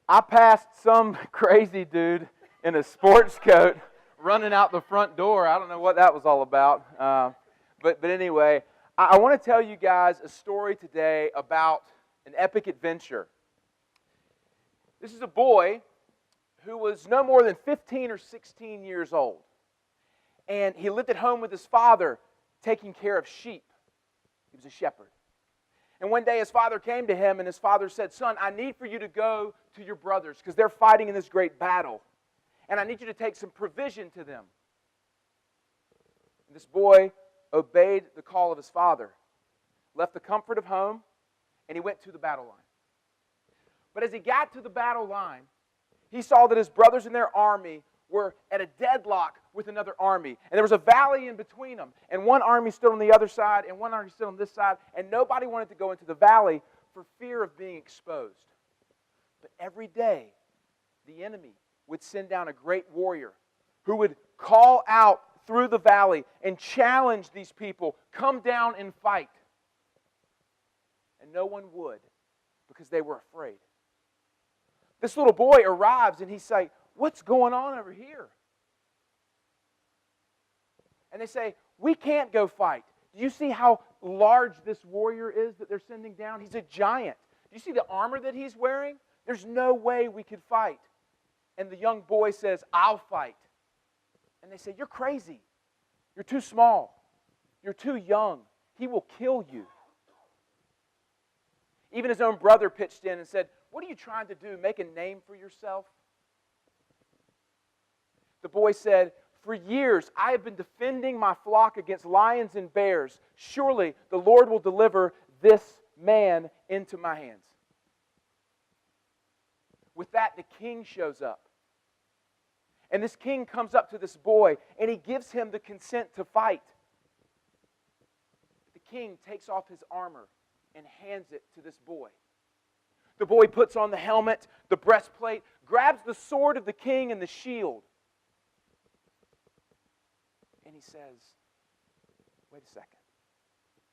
I passed some crazy dude in a sports coat running out the front door. I don't know what that was all about. But anyway, I want to tell you guys a story today about an epic adventure. This is a boy who was no more than 15 or 16 years old. And he lived at home with his father taking care of sheep. He was a shepherd. And one day his father came to him and his father said, "Son, I need for you to go to your brothers because they're fighting in this great battle. And I need you to take some provision to them." And this boy obeyed the call of his father, left the comfort of home, and he went to the battle line. But as he got to the battle line, he saw that his brothers in their army were at a deadlock with another army. And there was a valley in between them. And one army stood on the other side, and one army stood on this side. And nobody wanted to go into the valley for fear of being exposed. But every day, the enemy would send down a great warrior who would call out through the valley and challenge these people, "Come down and fight." And no one would because they were afraid. This little boy arrives and he's like, "What's going on over here?" And they say, "We can't go fight. Do you see how large this warrior is that they're sending down? He's a giant. Do you see the armor that he's wearing? There's no way we could fight." And the young boy says, "I'll fight." And they say, "You're crazy. You're too small. You're too young. He will kill you." Even his own brother pitched in and said, "What are you trying to do? Make a name for yourself?" The boy said, "For years I have been defending my flock against lions and bears. Surely the Lord will deliver this man into my hands." With that, the king shows up. And this king comes up to this boy and he gives him the consent to fight. The king takes off his armor and hands it to this boy. The boy puts on the helmet, the breastplate, grabs the sword of the king and the shield. And he says, "Wait a second.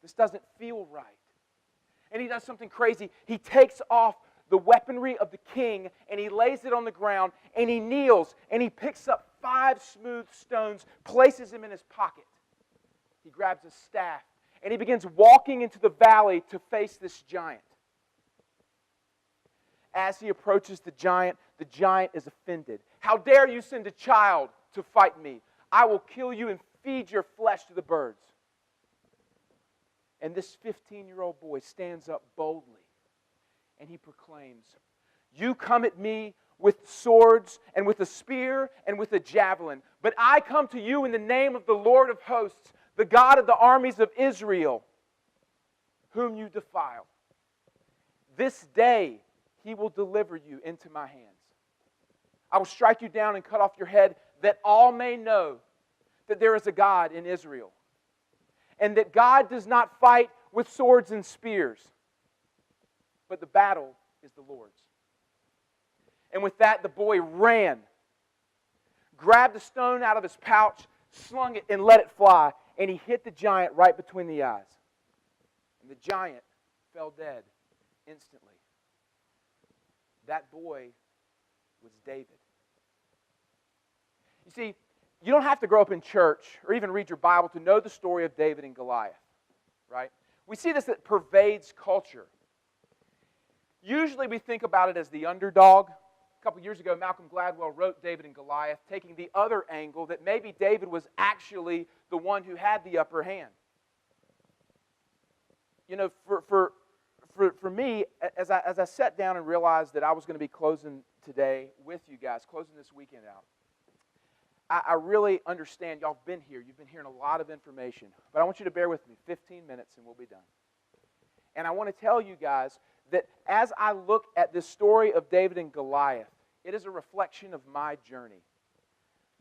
This doesn't feel right." And he does something crazy. He takes off the weaponry of the king and he lays it on the ground and he kneels and he picks up 5 smooth stones, places them in his pocket. He grabs a staff and he begins walking into the valley to face this giant. As he approaches the giant is offended. "How dare you send a child to fight me? I will kill you and feed your flesh to the birds." And this 15-year-old boy stands up boldly and he proclaims, "You come at me with swords and with a spear and with a javelin, but I come to you in the name of the Lord of hosts, the God of the armies of Israel, whom you defile. This day he will deliver you into my hands. I will strike you down and cut off your head, that all may know that there is a God in Israel, and that God does not fight with swords and spears, but the battle is the Lord's." And with that, the boy ran, grabbed a stone out of his pouch, slung it, and let it fly, and he hit the giant right between the eyes. And the giant fell dead instantly. That boy was David. You see, you don't have to grow up in church or even read your Bible to know the story of David and Goliath, right? We see this that pervades culture. Usually we think about it as the underdog. A couple years ago, Malcolm Gladwell wrote David and Goliath, taking the other angle that maybe David was actually the one who had the upper hand. You know, for me, as I sat down and realized that I was going to be closing today with you guys, closing this weekend out, I really understand. Y'all have been here. You've been hearing a lot of information. But I want you to bear with me. 15 minutes and we'll be done. And I want to tell you guys that as I look at this story of David and Goliath, it is a reflection of my journey.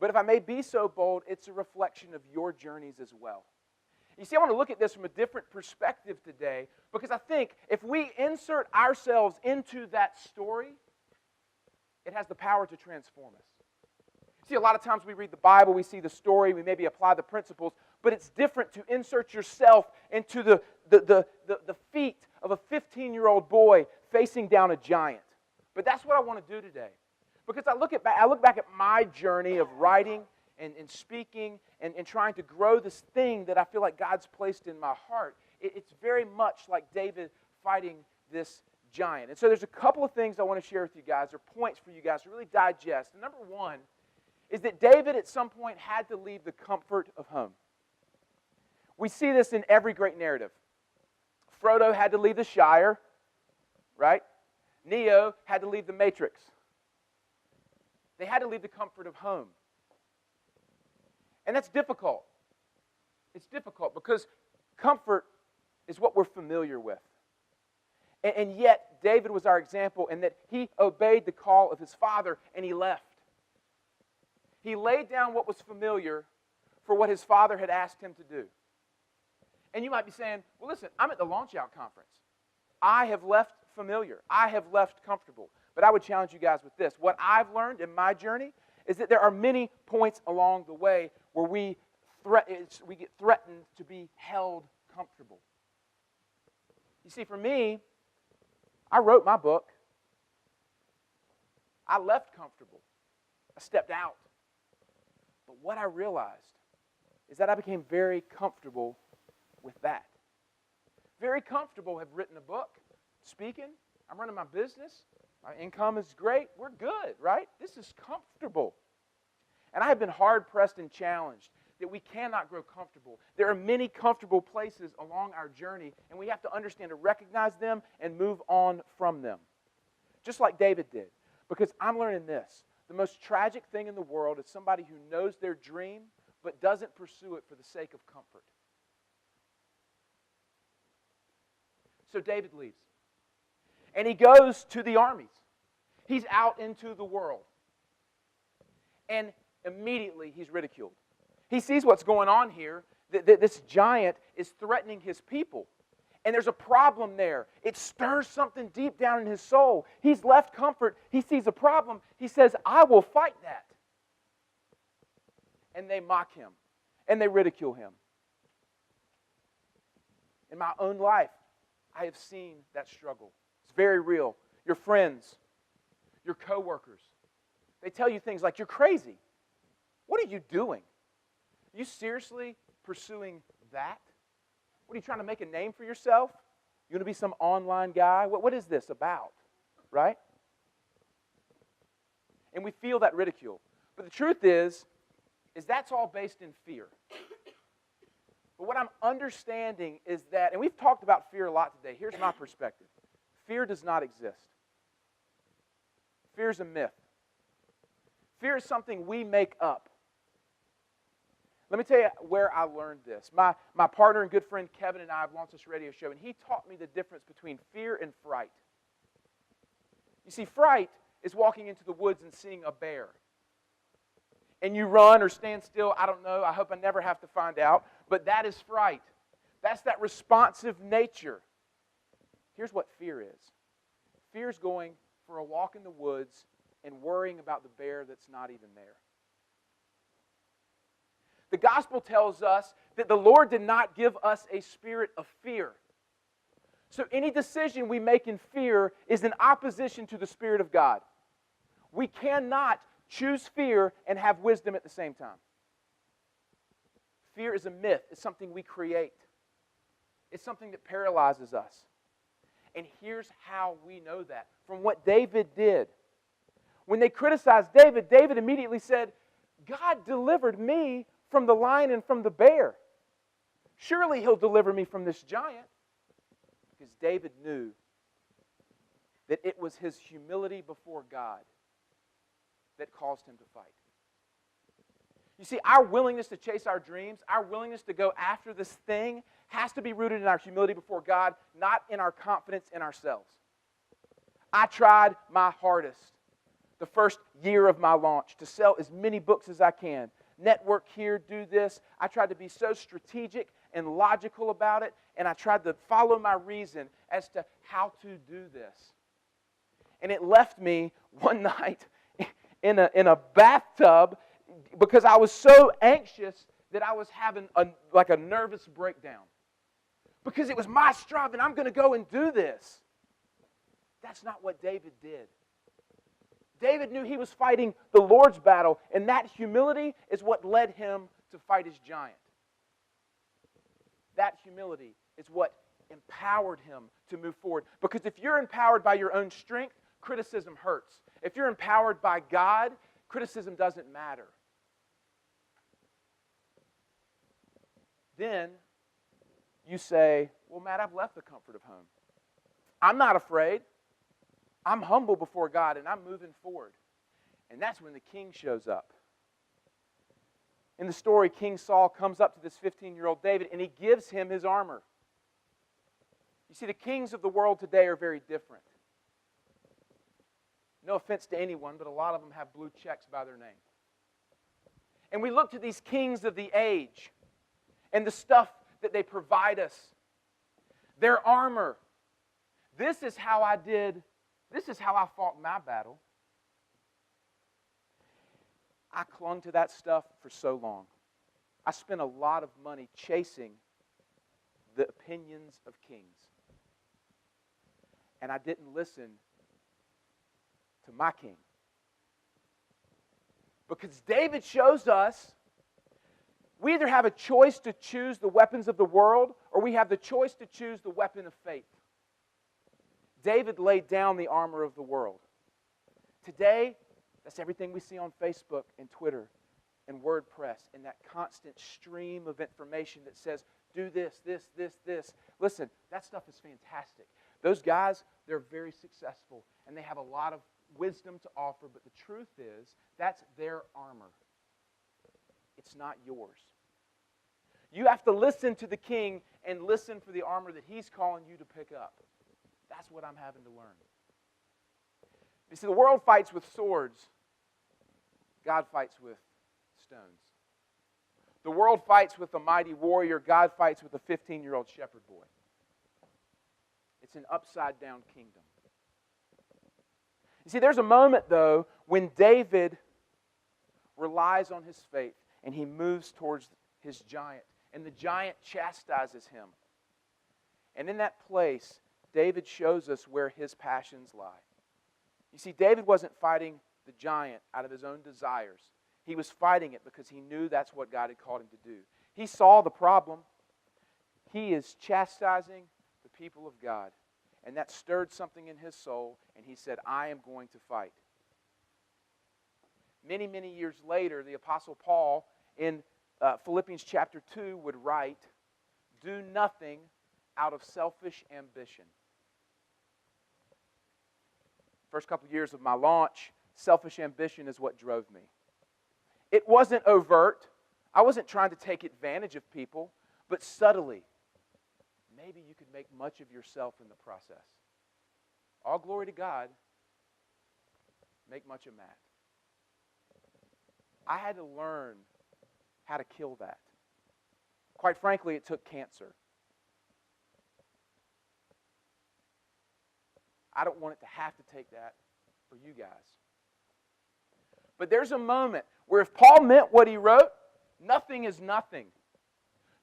But if I may be so bold, it's a reflection of your journeys as well. You see, I want to look at this from a different perspective today because I think if we insert ourselves into that story, it has the power to transform us. See, a lot of times we read the Bible, we see the story, we maybe apply the principles, but it's different to insert yourself into the feet of a 15-year-old boy facing down a giant. But that's what I want to do today. Because I look back at my journey of writing and speaking and trying to grow this thing that I feel like God's placed in my heart. It's very much like David fighting this giant. And so there's a couple of things I want to share with you guys, or points for you guys to really digest. And number one is that David at some point had to leave the comfort of home. We see this in every great narrative. Frodo had to leave the Shire, right? Neo had to leave the Matrix. They had to leave the comfort of home. And that's difficult. It's difficult because comfort is what we're familiar with. And yet, David was our example in that he obeyed the call of his father and he left. He laid down what was familiar for what his father had asked him to do. And you might be saying, well, listen, I'm at the Launch Out Conference. I have left familiar. I have left comfortable. But I would challenge you guys with this. What I've learned in my journey is that there are many points along the way where we get threatened to be held comfortable. You see, for me, I wrote my book. I left comfortable. I stepped out. But what I realized is that I became very comfortable with that. Very comfortable, have written a book, speaking. I'm running my business. My income is great. We're good, right? This is comfortable. And I have been hard-pressed and challenged that we cannot grow comfortable. There are many comfortable places along our journey, and we have to understand to recognize them and move on from them. Just like David did. Because I'm learning this. The most tragic thing in the world is somebody who knows their dream but doesn't pursue it for the sake of comfort. So David leaves. And he goes to the armies. He's out into the world. And immediately he's ridiculed. He sees what's going on here, that this giant is threatening his people. And there's a problem there. It stirs something deep down in his soul. He's left comfort. He sees a problem. He says, I will fight that. And they mock him. And they ridicule him. In my own life, I have seen that struggle. It's very real. Your friends, your coworkers, they tell you things like, you're crazy. What are you doing? Are you seriously pursuing that? What, are you trying to make a name for yourself? You want to be some online guy? What is this about? Right? And we feel that ridicule. But the truth is that's all based in fear. But what I'm understanding is that, and we've talked about fear a lot today. Here's my perspective. Fear does not exist. Fear is a myth. Fear is something we make up. Let me tell you where I learned this. My partner and good friend Kevin and I have launched this radio show, and he taught me the difference between fear and fright. You see, fright is walking into the woods and seeing a bear. And you run or stand still, I don't know, I hope I never have to find out, but that is fright. That's that responsive nature. Here's what fear is. Fear is going for a walk in the woods and worrying about the bear that's not even there. The gospel tells us that the Lord did not give us a spirit of fear. So any decision we make in fear is in opposition to the Spirit of God. We cannot choose fear and have wisdom at the same time. Fear is a myth. It's something we create. It's something that paralyzes us. And here's how we know that. From what David did. When they criticized David, David immediately said, God delivered me from the lion and from the bear. Surely He'll deliver me from this giant. Because David knew that it was his humility before God that caused him to fight. You see, our willingness to chase our dreams, our willingness to go after this thing has to be rooted in our humility before God, not in our confidence in ourselves. I tried my hardest the first year of my launch to sell as many books as I can. Network here, do this. I tried to be so strategic and logical about it, and I tried to follow my reason as to how to do this. And it left me one night in a bathtub because I was so anxious that I was having a nervous breakdown. Because it was my strive and I'm going to go and do this. That's not what David did. David knew he was fighting the Lord's battle, and that humility is what led him to fight his giant. That humility is what empowered him to move forward. Because if you're empowered by your own strength, criticism hurts. If you're empowered by God, criticism doesn't matter. Then you say, well, Matt, I've left the comfort of home. I'm not afraid. I'm humble before God, and I'm moving forward. And that's when the king shows up. In the story, King Saul comes up to this 15-year-old David, and he gives him his armor. You see, the kings of the world today are very different. No offense to anyone, but a lot of them have blue checks by their name. And we look to these kings of the age and the stuff that they provide us. Their armor. This is how I fought my battle. I clung to that stuff for so long. I spent a lot of money chasing the opinions of kings. And I didn't listen to my king. Because David shows us we either have a choice to choose the weapons of the world, or we have the choice to choose the weapon of faith. David laid down the armor of the world. Today, that's everything we see on Facebook and Twitter and WordPress and that constant stream of information that says, do this, this, this, this. Listen, that stuff is fantastic. Those guys, they're very successful and they have a lot of wisdom to offer, but the truth is, that's their armor. It's not yours. You have to listen to the king and listen for the armor that he's calling you to pick up. That's what I'm having to learn. You see, the world fights with swords. God fights with stones. The world fights with a mighty warrior. God fights with a 15-year-old shepherd boy. It's an upside-down kingdom. You see, there's a moment, though, when David relies on his faith and he moves towards his giant. And the giant chastises him. And in that place, David shows us where his passions lie. You see, David wasn't fighting the giant out of his own desires. He was fighting it because he knew that's what God had called him to do. He saw the problem. He is chastising the people of God. And that stirred something in his soul, and he said, I am going to fight. Many, many years later, the Apostle Paul in Philippians chapter 2 would write, do nothing out of selfish ambition. First couple of years of my launch, selfish ambition is what drove me. It wasn't overt. I wasn't trying to take advantage of people, but subtly, maybe you could make much of yourself in the process. All glory to God, make much of Matt. I had to learn how to kill that. Quite frankly, it took cancer. I don't want it to have to take that for you guys. But there's a moment where if Paul meant what he wrote, nothing is nothing.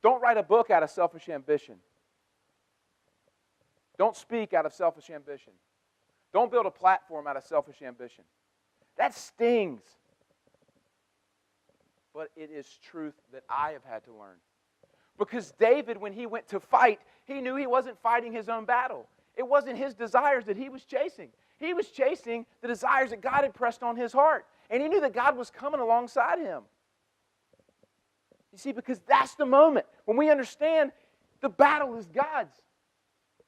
Don't write a book out of selfish ambition. Don't speak out of selfish ambition. Don't build a platform out of selfish ambition. That stings. But it is truth that I have had to learn. Because David, when he went to fight, he knew he wasn't fighting his own battle. It wasn't his desires that he was chasing. He was chasing the desires that God had pressed on his heart. And he knew that God was coming alongside him. You see, because that's the moment when we understand the battle is God's.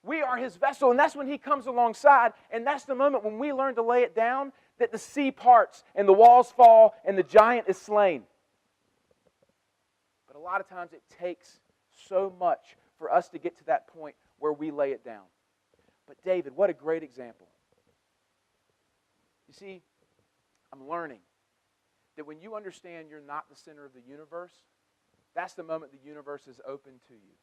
We are his vessel, and that's when he comes alongside, and that's the moment when we learn to lay it down, that the sea parts and the walls fall and the giant is slain. But a lot of times it takes so much for us to get to that point where we lay it down. But David, what a great example. You see, I'm learning that when you understand you're not the center of the universe, that's the moment the universe is open to you.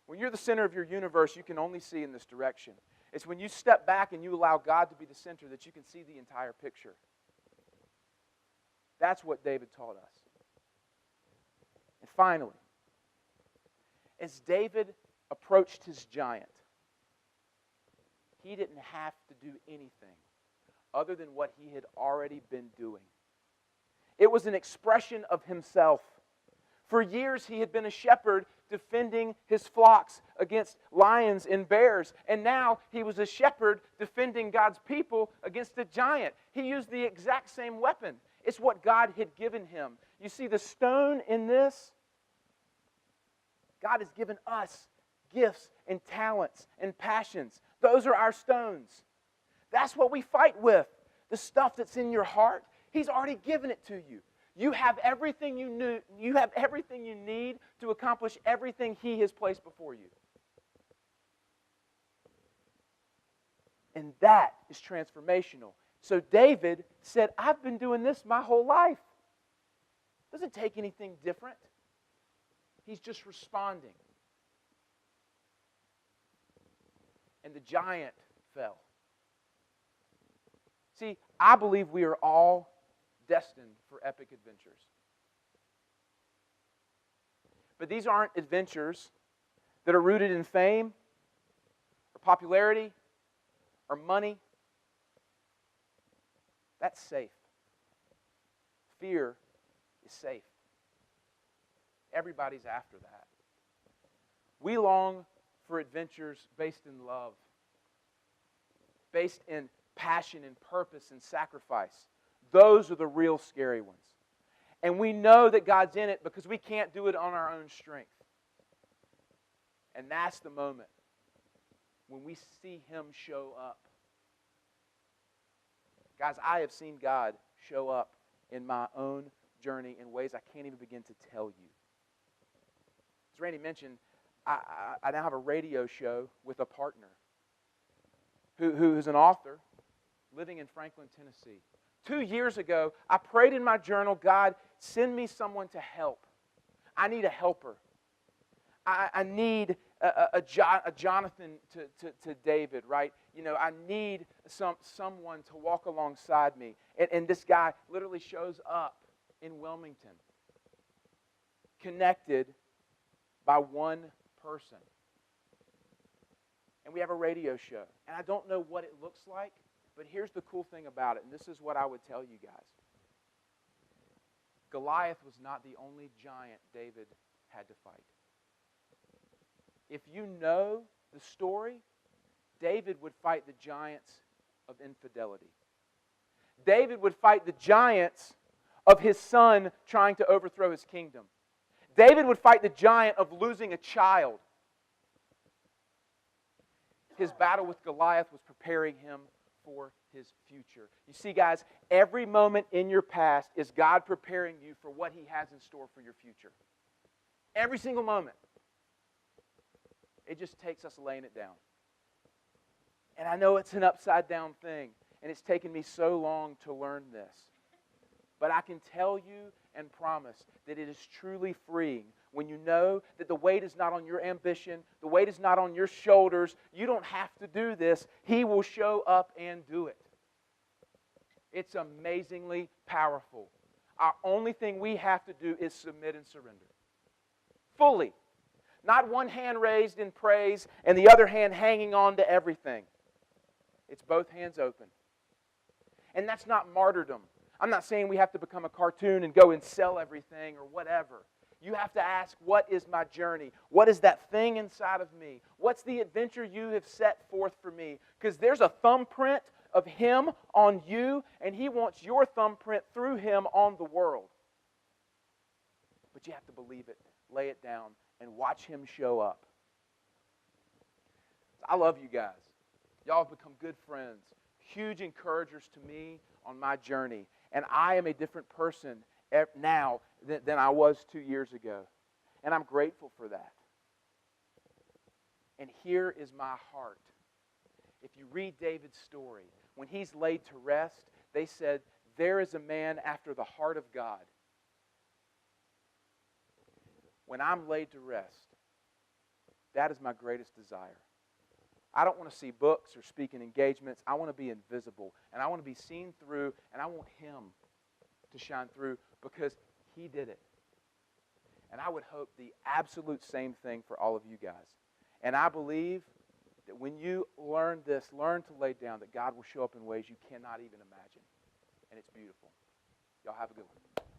When you're the center of your universe, you can only see in this direction. It's when you step back and you allow God to be the center that you can see the entire picture. That's what David taught us. And finally, as David approached his giant, he didn't have to do anything other than what he had already been doing. It was an expression of himself. For years, he had been a shepherd defending his flocks against lions and bears. And now he was a shepherd defending God's people against a giant. He used the exact same weapon. It's what God had given him. You see, the stone in this, God has given us gifts and talents and passions. Those are our stones. That's what we fight with. The stuff that's in your heart, He's already given it to you. You have everything you have everything you need to accomplish everything He has placed before you. And that is transformational. So David said, I've been doing this my whole life. Doesn't take anything different. He's just responding. And the giant fell. See, I believe we are all destined for epic adventures. But these aren't adventures that are rooted in fame or popularity or money. That's safe. Fear is safe. Everybody's after that. We long for adventures based in love, based in passion and purpose and sacrifice. Those are the real scary ones. And we know that God's in it because we can't do it on our own strength. And that's the moment when we see Him show up. Guys, I have seen God show up in my own journey in ways I can't even begin to tell you. As Randy mentioned, I now have a radio show with a partner who is an author living in Franklin, Tennessee. 2 years ago, I prayed in my journal, God, send me someone to help. I need a helper. I need a Jonathan to David, right? You know, I need someone to walk alongside me. And this guy literally shows up in Wilmington, connected by one person. And we have a radio show. And I don't know what it looks like, but here's the cool thing about it, and this is what I would tell you guys. Goliath was not the only giant David had to fight. If you know the story, David would fight the giants of infidelity. David would fight the giants of his son trying to overthrow his kingdom. David would fight the giant of losing a child. His battle with Goliath was preparing him for his future. You see, guys, every moment in your past is God preparing you for what He has in store for your future. Every single moment. It just takes us laying it down. And I know it's an upside down thing, and it's taken me so long to learn this. But I can tell you and promise that it is truly freeing when you know that the weight is not on your ambition, the weight is not on your shoulders. You don't have to do this. He will show up and do it. It's amazingly powerful. Our only thing we have to do is submit and surrender. Fully. Not one hand raised in praise and the other hand hanging on to everything. It's both hands open. And that's not martyrdom. I'm not saying we have to become a cartoon and go and sell everything or whatever. You have to ask, what is my journey? What is that thing inside of me? What's the adventure you have set forth for me? Because there's a thumbprint of Him on you, and He wants your thumbprint through Him on the world. But you have to believe it, lay it down, and watch Him show up. I love you guys. Y'all have become good friends, huge encouragers to me on my journey. And I am a different person now than I was 2 years ago. And I'm grateful for that. And here is my heart. If you read David's story, when he's laid to rest, they said, there is a man after the heart of God. When I'm laid to rest, that is my greatest desire. I don't want to see books or speak in engagements. I want to be invisible. And I want to be seen through, and I want Him to shine through because He did it. And I would hope the absolute same thing for all of you guys. And I believe that when you learn this, learn to lay down, that God will show up in ways you cannot even imagine. And it's beautiful. Y'all have a good one.